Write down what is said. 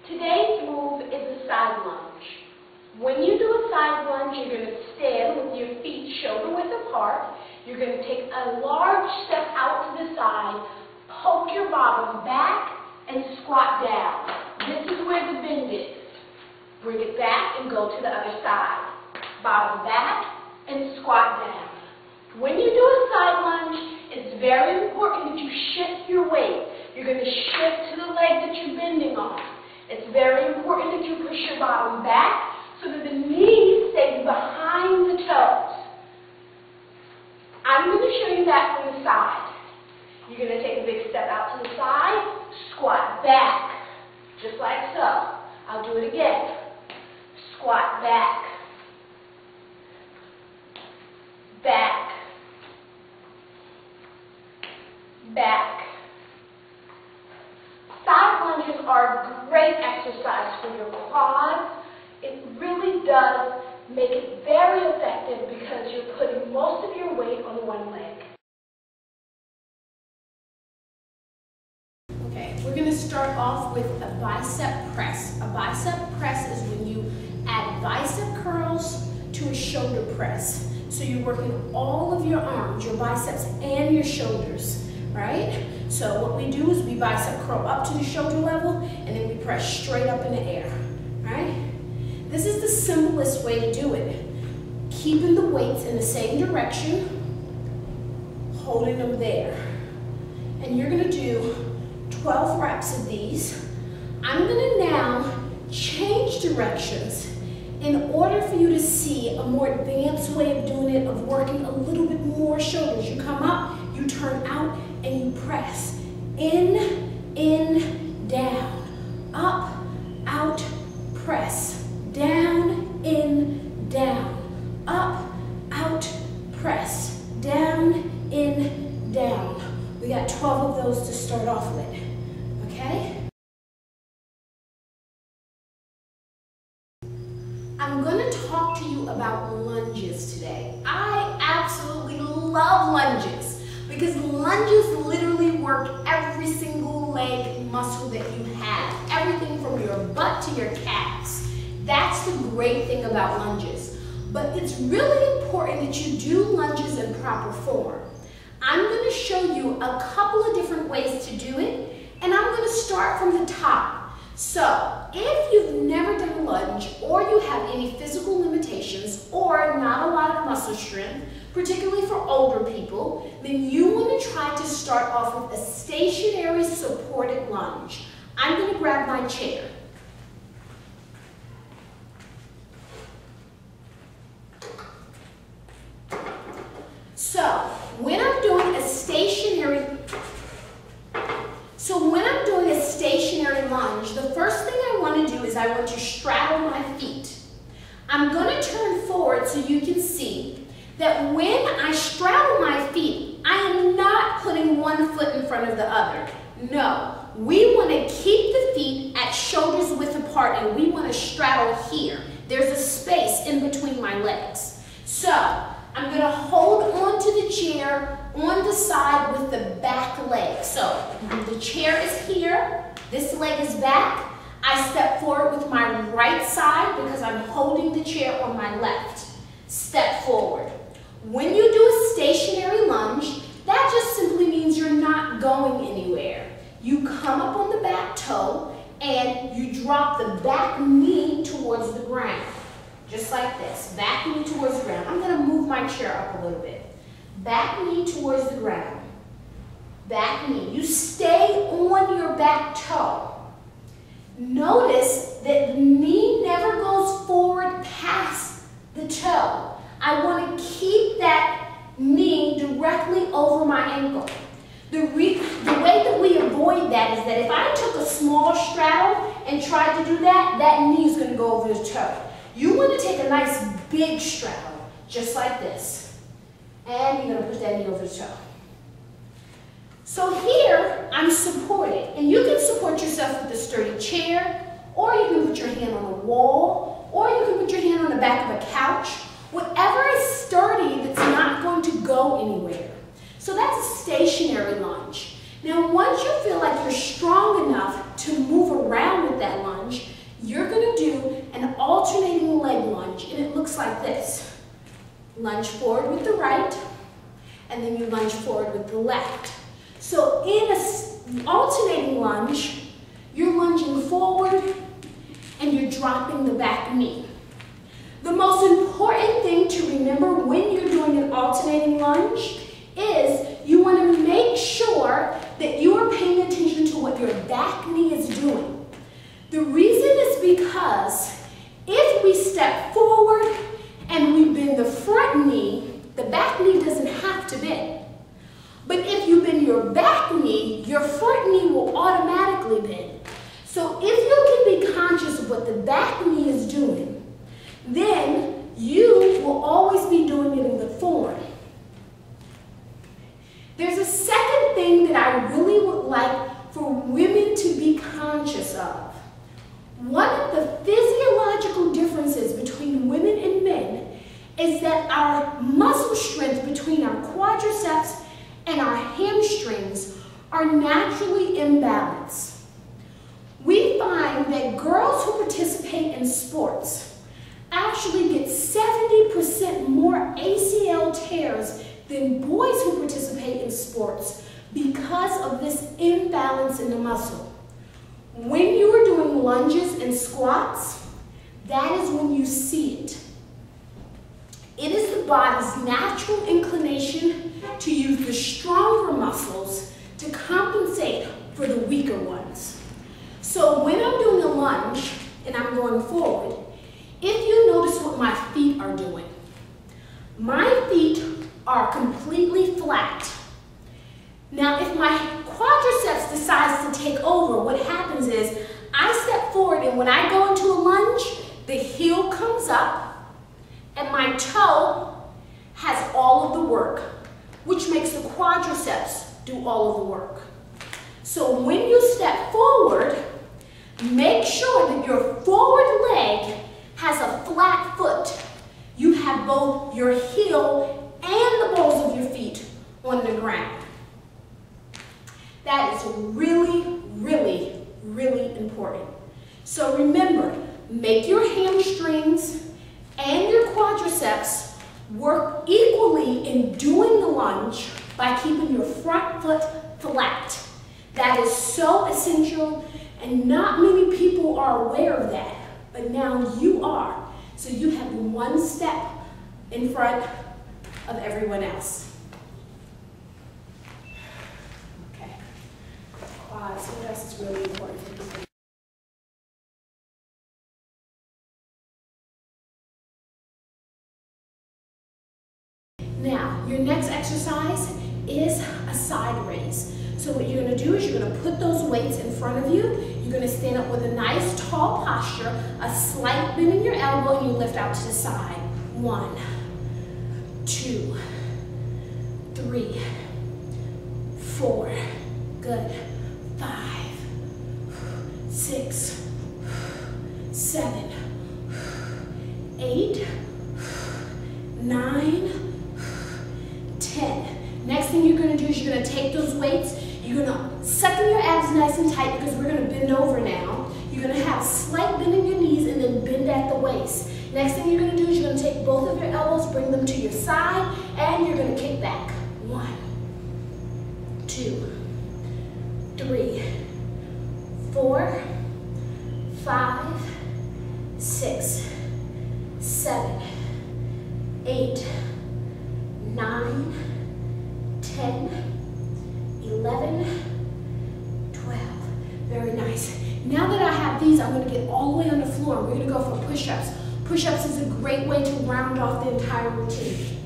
Today's move is a side lunge. When you do a side lunge, you're going to stand with your feet shoulder width apart. You're going to take a large step out to the side, poke your bottom back, and squat down. This is where the bend is. Bring it back and go to the other side. Bottom back and squat down. When you do a side lunge, it's very important that you shift your weight. You're going to shift to the leg that you're bending on. It's very important that you push your bottom back so that the knees stay behind the toes. I'm going to show you that from the side. You're going to take a big step out to the side, squat back, just like so. I'll do it again. Squat back, back, back. Side lunges are a great exercise for your quads. It really does make it very effective because you're putting most of your weight on one leg. Okay, we're going to start off with a bicep press. A bicep press is when you add bicep curls to a shoulder press. So you're working all of your arms, your biceps and your shoulders, right? So what we do is we bicep curl up to the shoulder level and then we press straight up in the air, right? This is the simplest way to do it. Keeping the weights in the same direction, holding them there. And you're going to do 12 reps of these. I'm going to now change directions in order for you to see a more advanced way of doing it, of working a little bit more shoulders. You come up, you turn out, and you press. In, down, up, out, press. Down, in, down, up, out, press. Down, in, down. We got 12 of those to start off with, okay? I'm going to talk to you about lunges today. I absolutely love lunges because lunges literally work every single leg muscle that you have. Everything from your butt to your calves. That's the great thing about lunges. But it's really important that you do lunges in proper form. I'm going to show you a couple of different ways to do it, and I'm going to start from the top. So, if you've never done a lunge, or you have any physical limitations, or not a lot of muscle strength, particularly for older people, then you want to try to start off with a stationary supported lunge. I'm going to grab my chair. So, when I'm doing a stationary lunge, the first thing I want to do is I want to straddle my feet. I'm going to turn forward so you can see that when I straddle my feet, I am not putting one foot in front of the other. No, we want to keep the feet at shoulders width apart and we want to straddle here. There's a space in between my legs. So, I'm going to hold on to the chair on the side with the back leg. So, the chair is here. This leg is back. I step forward with my right side because I'm holding the chair on my left. Step forward. When you do a stationary lunge, that just simply means you're not going anywhere. You come up on the back toe and you drop the back knee towards the ground. Just like this. Back knee towards the ground. I'm going to move my chair up a little bit. Back knee towards the ground. Back knee. You stay on your back toe. Notice that the knee never goes forward past the toe. I want to keep that knee directly over my ankle. The way that we avoid that is that if I took a small straddle and tried to do that, that knee is going to go over the toe. You want to take a nice big straddle, just like this. And you're going to push that knee over the toe. So here, I'm supported. And you can support yourself with a sturdy chair, or you can put your hand on a wall, or you can put your hand on the back of a couch. Whatever is sturdy that's not going to go anywhere. So that's a stationary lunge. Now, once you feel like you're strong enough to move around with with that lunge, you're going to do an alternating leg lunge, and it looks like this. Lunge forward with the right, and then you lunge forward with the left. So in an alternating lunge, you're lunging forward, and you're dropping the back knee. The most important thing to remember when you're doing an alternating lunge is you want to make sure that you are paying attention to what your back knee is doing. The reason is because if we step forward and we bend the front knee, the back knee doesn't have to bend. But if you bend your back knee, your front knee will automatically bend. So if you can be conscious of what the back knee is doing, then you will always be doing it in the form. There's a second thing that I really would like for women to be conscious of. One of the physiological differences between women and men is that our muscle strength between our quadriceps and our hamstrings are naturally imbalanced. We find that girls who participate in sports actually get 70% more ACL tears than boys who participate in sports because of this imbalance in the muscle. When you are doing lunges and squats, that is when you see it. It is the body's natural inclination to use the stronger muscles to compensate for the weaker ones. So when I'm doing a lunge and I'm going forward, if you notice what my feet are doing, my feet are completely flat. Now, if my quadriceps decides to take over, what happens is I step forward, and when I go into a lunge, the heel comes up, and my toe has all of the work, which makes the quadriceps do all of the work. So when you step forward, make sure that your forward leg has a flat foot. You have both your heel and the balls of your feet on the ground. That is really, really, really important. So remember, make your hamstrings and your quadriceps work equally in doing the lunge by keeping your front foot flat. That is so essential, and not many people are aware of that. But now you are, so you have one step in front of everyone else. Okay. Quads, what else is really important for people? Now, your next exercise is a side raise. So what you're going to do is you're going to put those weights in front of you. You're going to stand up with a nice tall posture, a slight bend in your elbow, and you lift out to the side. 1, 2, 3, 4, good. 5, 6, 7, 8, 9, 10. Next thing you're going to do is you're going to take those weights, you're going to suck in your abs nice and tight because we're going to bend over now. You're going to have a slight bend in your knees and then bend at the waist. Next thing you're going to do is you're going to take both of your elbows, bring them to your side, and you're going to kick back. 1, 2, 3, 4, 5, 6, 7, 8, 9, 10, 11, 12. Very nice. Now that I have these, I'm going to get all the way on the floor. We're going to go for push-ups. Push-ups is a great way to round off the entire routine.